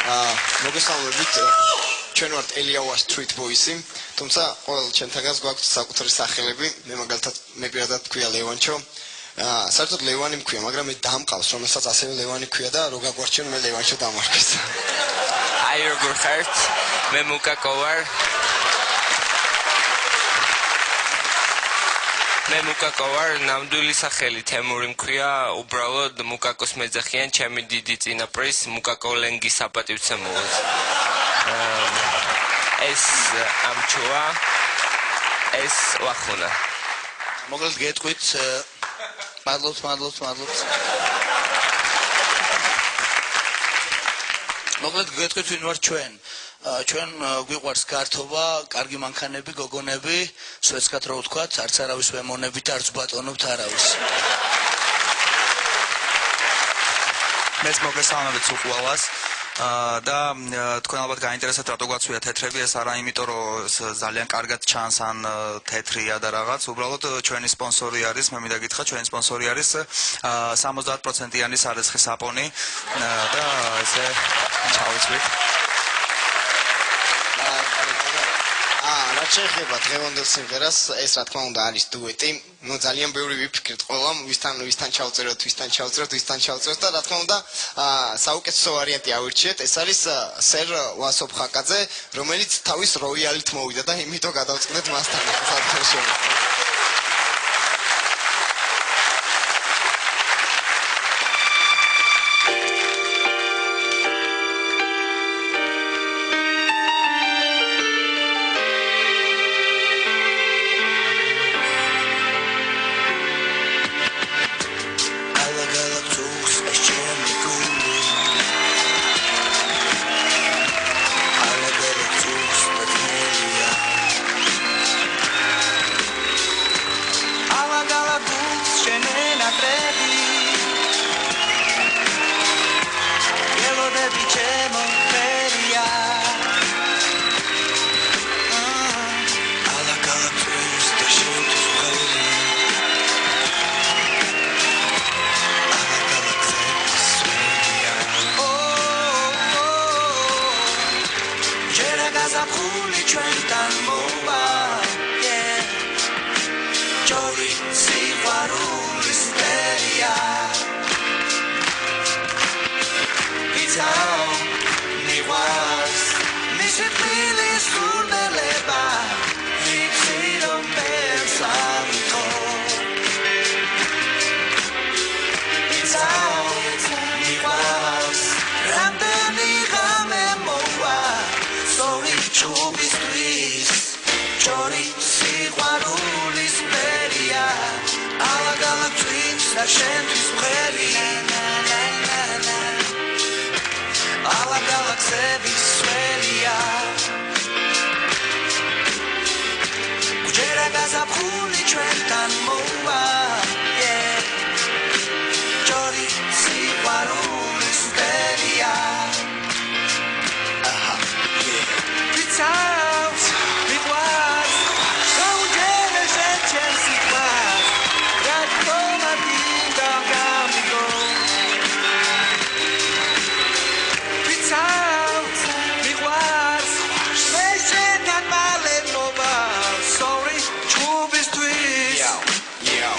მოგესალმებით. ჩვენ ვართ ელიაუას Street Boys-ი, თუმცა ყოველ ჩემთაგანს გვაქვს საკუთარი სახელები. მე მაგალითად მე პირადად მქვია ლევანჩო. საერთოდ ლევანი მქვია, მაგრამ მე დამყავს, რომელსაც ასევე ლევანი მქვია და რო გაგვარჩენ მე ლევანჩო დამარქეს. აი როგორ ხართ? მე მუკაკო ვარ. მე მუკაკო ვარ, ნამდვილი სახელი თემური მქვია, უბრალოდ მუკაკოს მეძახიან, ჩემი დიდი წინაპრის მუკაკო ლენგის საპატივცემულოდ. ეს ამჩოა, ეს ვახუნა. მოგლეთ გეტყვით, მადლობთ. მოგლეთ გეტყვით ვინ ვარ ჩვენ. ჩვენ გვიყვარს გართობა, კარგი მანქანები, გოგონები, სვეცკად რო ვთქვათ, არც არავის ვემონებით, არც ბატონობთ არავის. მეც მოგესალმებით უყვალას და თქვენ ალბათ გაინტერესებთ რატო გვაცვია თეთრები, ეს არა იმიტომ რომ ძალიან კარგად ჩანს ან თეთრია და რაღაც, უბრალოდ ჩვენი სპონსორი არის, მე მინდა გითხრა, ჩვენი სპონსორი არის 70%-იანი სარაცხი საპონი და ესე ჩავიცვით. რაც შეეხება დღევანდელ სიმღერას, ეს რა თქმა უნდა არის დუეტი. ნუ ძალიან ბევრი ვიფიქრეთ ყველამ, ვისთან ჩავწეროთ და რა თქმა უნდა, საუკეთესო ვარიანტი ავირჩიეთ. ეს არის სერ ვასოფ ხაკაძე, რომელიც თავის როიალით მოვიდა და იმიტომ გადავწყდეთ მასთან საერთაშორისო.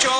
Joy